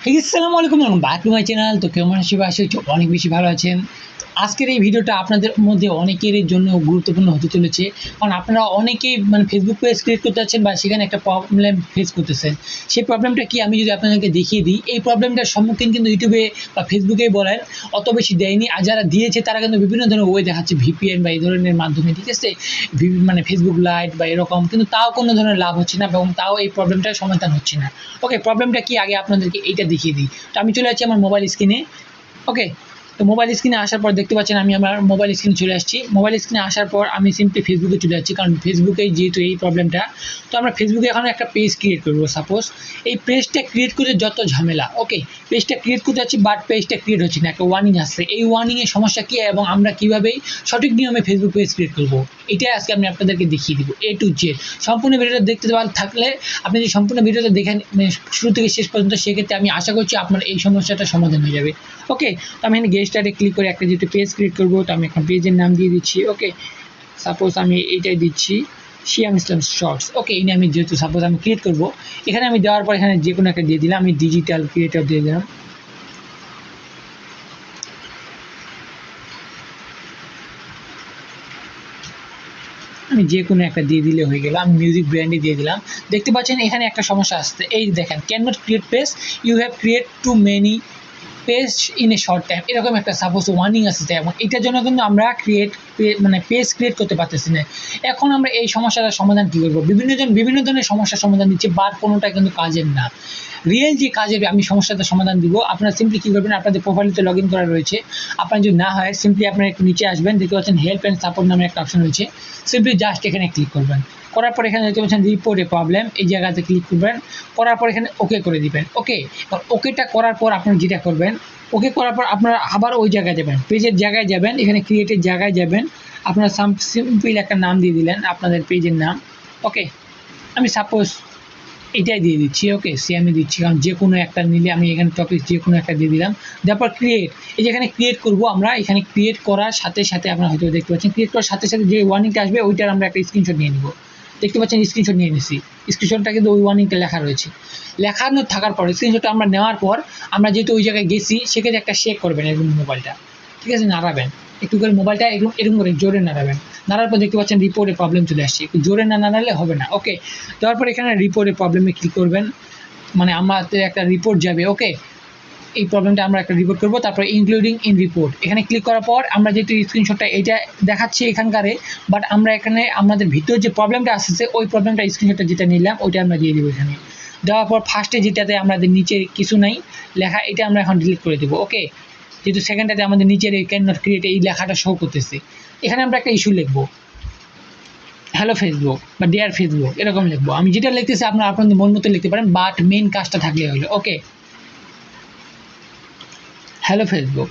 আসসালামু আলাইকুম, back to my channel. তো কেমন আছি? আশা করছি অনেক বেশি ভালো আছেন। আজকের এই ভিডিওটা আপনাদের মধ্যে অনেকের জন্য গুরুত্বপূর্ণ হতে চলেছে, কারণ আপনারা অনেকেই ফেসবুক পেজ ক্রিয়েট করতে যাচ্ছেন বা সেখানে একটা প্রবলেম ফেস করতেছেন। সেই প্রবলেমটা কি আমি যদি আপনাদেরকে দেখিয়ে দিই, এই প্রবলেমটার সম্মুখীন কিন্তু ইউটিউবে বা ফেসবুকেই বলেন অত বেশি দেয়নি, আর যারা দিয়েছে তারা কিন্তু বিভিন্ন ধরনের ওয়ে দেখাচ্ছে, ভিপিএন বা এই ধরনের মাধ্যমে, ঠিক আছে, ফেসবুক লাইট বা এরকম, কিন্তু তাও কোনো ধরনের লাভ হচ্ছে না এবং তাও এই প্রবলেমটার সমাধান হচ্ছে না। ওকে, প্রবলেমটা কি আগে আপনাদেরকে এইটা দেখিয়ে দিই। তো আমি চলে যাচ্ছি আমার মোবাইল স্ক্রিনে। ওকে, তো মোবাইল স্ক্রিনে আসার পর দেখতে পাচ্ছেন আমি আমার মোবাইল স্ক্রিনে চলে আসছি। মোবাইল স্ক্রিনে আসার পর আমি সিম্পলি ফেসবুকে চলে যাচ্ছি, কারণ ফেসবুকেই যেহেতু এই প্রবলেমটা। তো আমরা ফেসবুকে এখন একটা পেজ ক্রিয়েট করবো। সাপোজ এই পেজটা ক্রিয়েট করতে যত ঝামেলা। ওকে, পেজটা ক্রিয়েট করতে যাচ্ছি, বাট পেজটা ক্রিয়েট হচ্ছে না, একটা ওয়ার্নিং আসছে। এই ওয়ার্নিংয়ের সমস্যা কী এবং আমরা কীভাবেই সঠিক নিয়মে ফেসবুক পেজ ক্রিয়েট করবো, এটাই আজকে আমি আপনাদেরকে দেখিয়ে দিব A to Z। সম্পূর্ণ ভিডিওটা দেখতে থাকলে, আপনি যদি সম্পূর্ণ ভিডিওটা দেখেন শুরু থেকে শেষ পর্যন্ত, সেক্ষেত্রে আমি আশা করছি আপনার এই সমস্যাটা সমাধান হয়ে যাবে। ওকে, তো আমি এখানে গেট স্টার্টে ক্লিক করে একটা যেহেতু পেজ ক্রিয়েট করবো, তো আমি এখন পেজের নাম দিয়ে দিচ্ছি। ওকে, সাপোজ আমি এইটাই দিচ্ছি, শিয়াম ইসলাম শর্টস। ওকে, এই নিয়ে আমি যেহেতু সাপোজ আমি ক্রিয়েট করবো, এখানে আমি দেওয়ার পর এখানে যে কোনো একটা দিয়ে দিলাম, আমি ডিজিটাল ক্রিয়েটর দিয়ে দিলাম। আমি যে কোনো একটা দিয়ে দিলে হয়ে গেল। আমি মিউজিক ব্র্যান্ডে দিয়ে দিলাম। দেখতে পাচ্ছেন এখানে একটা সমস্যা আসছে, এই দেখেন, can not create page, you have create too many page in a short time, এরকম একটা সাপোজ ওয়ার্নিং আসছে। এবং এটার জন্য কিন্তু আমরা পেজ ক্রিয়েট করতে পারতেছি না। এখন আমরা এই সমস্যাটার সমাধান কী করবো? বিভিন্ন ধরনের সমস্যার সমাধান দিচ্ছে, বাট কোনোটা কিন্তু কাজের না। রিয়েল যে কাজের আমি সমস্যাটার সমাধান দিব, আপনারা সিম্পলি কী করবেন, আপনাদের প্রোফাইলতে লগ ইন করা রয়েছে। আপনার যদি না হয়, সিম্পলি আপনারা একটু নিচে আসবেন, দেখতে পাচ্ছেন হেল্প অ্যান্ড সাপোর্ট নামে একটা অপশন রয়েছে। সিম্পলি জাস্ট এখানে ক্লিক করবেন। করার পর এখানে দেখতে পাচ্ছেন রিপোর্ট এ প্রবলেম, এই জায়গাতে ক্লিক করবেন। করার পর এখানে ওকে করে দিবেন। ওকে, ওকেটা করার পর আপনারা যেটা করবেন, ওকে করার পর আপনারা আবার ওই জায়গায় যাবেন, পেজের জায়গায় যাবেন, এখানে ক্রিয়েটের জায়গায় যাবেন। আপনারা সিম্পল একটা নাম দিয়ে দিলেন, আপনাদের পেজের নাম। ওকে, আমি সাপোজ এটাই দিয়ে দিচ্ছি। ওকে, সিয়ামে দিচ্ছি, কারণ যে কোনো একটা নিলে আমি এখানে টপিক যে কোনো একটা দিয়ে দিলাম। তারপর ক্রিয়েট, এই যেখানে ক্রিয়েট করবো আমরা, এখানে ক্রিয়েট করার সাথে সাথে আপনারা হয়তো দেখতে পাচ্ছেন, ক্রিয়েট করার সাথে সাথে যে ওয়ার্নিংটা আসবে ওইটার আমরা একটা স্ক্রিনশট নিয়ে নিব। দেখতে পাচ্ছেন স্ক্রিনশট নিয়ে নিচ্ছি। স্ক্রিনশটটা কিন্তু ওই ওয়ার্নিংটা লেখা রয়েছে। লেখানো থাকার পর স্ক্রিনশটটা আমরা নেওয়ার পর, আমরা যেহেতু ওই জায়গায় গেছি, সেক্ষেত্রে একটা শেক করবেন এরকম মোবাইলটা, ঠিক আছে, নাড়াবেন একটু করে মোবাইলটা, এরকম করে জোরে নাড়াবেন। নাড়ার পর দেখতে পাচ্ছেন রিপোর্টে প্রবলেম চলে আসছে, একটু জোরে না নাড়ালে হবে না। ওকে, তারপর এখানে রিপোর্টে প্রবলেমে ক্লিক করবেন, আমাদের একটা রিপোর্ট যাবে। ওকে, এই প্রবলেমটা আমরা একটা রিপোর্ট করবো। তারপর ইনক্লুডিং ইন রিপোর্ট এখানে ক্লিক করার পর আমরা যেহেতু স্ক্রিনশটটা এটা দেখাচ্ছি এখানকারে, বাট আমরা এখানে আমাদের ভিতর যে প্রবলেমটা আসছে ওই প্রবলেমটা স্ক্রিনশটটা যেটা নিলাম ওইটা আমরা দিয়ে দেবো এখানে। দেওয়ার পর ফার্স্টে যেটাতে আমাদের নিচে কিছু নাই লেখা, এটা আমরা এখন ডিলিট করে দেবো। ওকে, যেহেতু সেকেন্ডটাতে আমাদের নিচের এই ক্যান নট ক্রিয়েট এই লেখাটা শো করতেছে, এখানে আমরা একটা ইস্যু লিখবো, হ্যালো ফেসবুক বা ডিয়ার ফেসবুক, এরকম লিখবো। আমি যেটা লিখতেছি আপনারা আপনাদের মন মতো লিখতে পারেন, বাট মেন কাজটা থাকলে হলো। Okay, hello Facebook,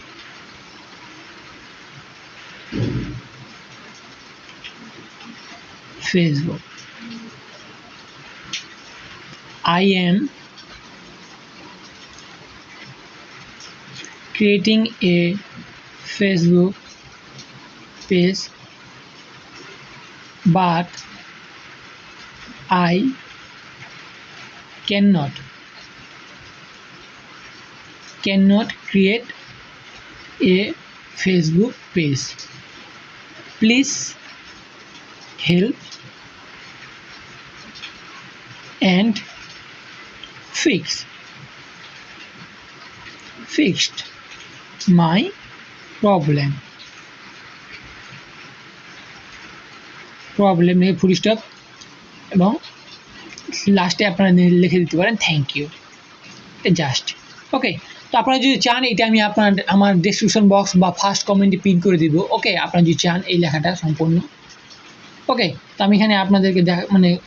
I am creating a Facebook page, but I cannot create a Facebook page. Please help and fixed my problem নিয়ে ফুল স্টপ এবং লাস্টে আপনারা লিখে দিতে পারেন থ্যাংক ইউ, জাস্ট। ওকে, তো আপনারা যদি চান এটা আমি আমার ডেসক্রিপশন বক্স বা ফার্স্ট কমেন্টে পিন করে দিব। ওকে, আপনারা যদি চান এই লেখাটা সম্পূর্ণ। ওকে, তো আমি এখানে আপনাদেরকে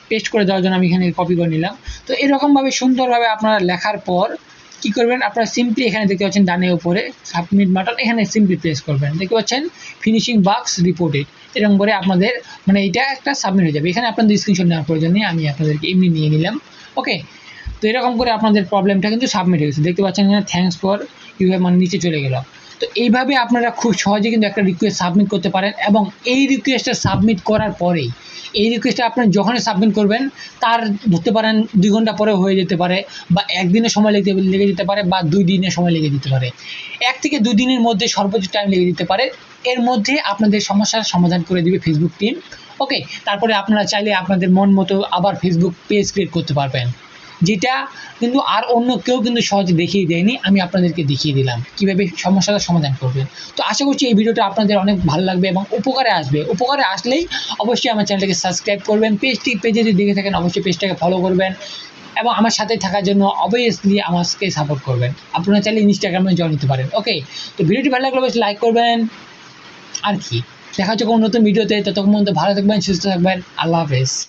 পেস্ট করে দেওয়ার জন্য আমি এখানে কপি করে নিলাম। তো এরকমভাবে সুন্দরভাবে আপনারা লেখার পর কী করবেন, আপনারা সিম্পলি এখানে দেখতে পাচ্ছেন ডানে উপরে সাবমিট বাটন, এখানে সিম্পলি প্রেস করবেন। দেখতে পাচ্ছেন ফিনিশিং বাক্স রিপোর্টেড, এরকম করে আপনাদের এটা একটা সাবমিট হয়ে যাবে। এখানে আপনাদের স্ক্রিনশট নেওয়ার প্রয়োজন নেই, আমি আপনাদেরকে এমনি নিয়ে নিলাম। ওকে, তো এরকম করে আপনাদের প্রবলেমটা কিন্তু সাবমিট হয়ে গেছে। দেখতে পাচ্ছেন এখানে থ্যাঙ্কস ফর ইউ হ্যাভ নিচে চলে গেল। তো এইভাবে আপনারা খুব সহজে কিন্তু একটা রিকোয়েস্ট সাবমিট করতে পারেন, এবং এই রিকোয়েস্টটা সাবমিট করার পরেই, এই রিকোয়েস্টটা আপনার যখনই সাবমিট করবেন তার ধরতে পারেন 2 ঘন্টা পরে হয়ে যেতে পারে, বা 1 দিনের সময় লেগে যেতে পারে, বা 2 দিনের সময় লেগে যেতে পারে। 1 থেকে 2 দিনের মধ্যে সর্বোচ্চ টাইম লেগে যেতে পারে। এর মধ্যে আপনাদের সমস্যার সমাধান করে দিবে ফেসবুক টিম। ওকে, তারপরে আপনারা চাইলে আপনাদের মন মতো আবার ফেসবুক পেজ ক্রিয়েট করতে পারবেন, যেটা কিন্তু আর অন্য কেউ কিন্তু সহজে দেখিয়ে দেয়নি। আমি আপনাদেরকে দেখিয়ে দিলাম কীভাবে সমস্যাটা সমাধান করবেন। তো আশা করছি এই ভিডিওটা আপনাদের অনেক ভালো লাগবে এবং উপকারে আসবে। উপকারে আসলেই অবশ্যই আমার চ্যানেলটাকে সাবস্ক্রাইব করবেন, পেজে যদি দেখে থাকেন অবশ্যই পেজটাকে ফলো করবেন, এবং আমার সাথে থাকার জন্য অবভিয়াসলি আমাকে সাপোর্ট করবেন। আপনারা চাইলে ইনস্টাগ্রামে জয়েন নিতে পারেন। ওকে, তো ভিডিওটি ভালো লাগলে অবশ্যই লাইক করবেন। আর কি, দেখা হচ্ছে কোনো নতুন ভিডিওতে। ততক্ষণ পর্যন্ত ভালো থাকবেন, সুস্থ থাকবেন। আল্লাহ হাফেজ।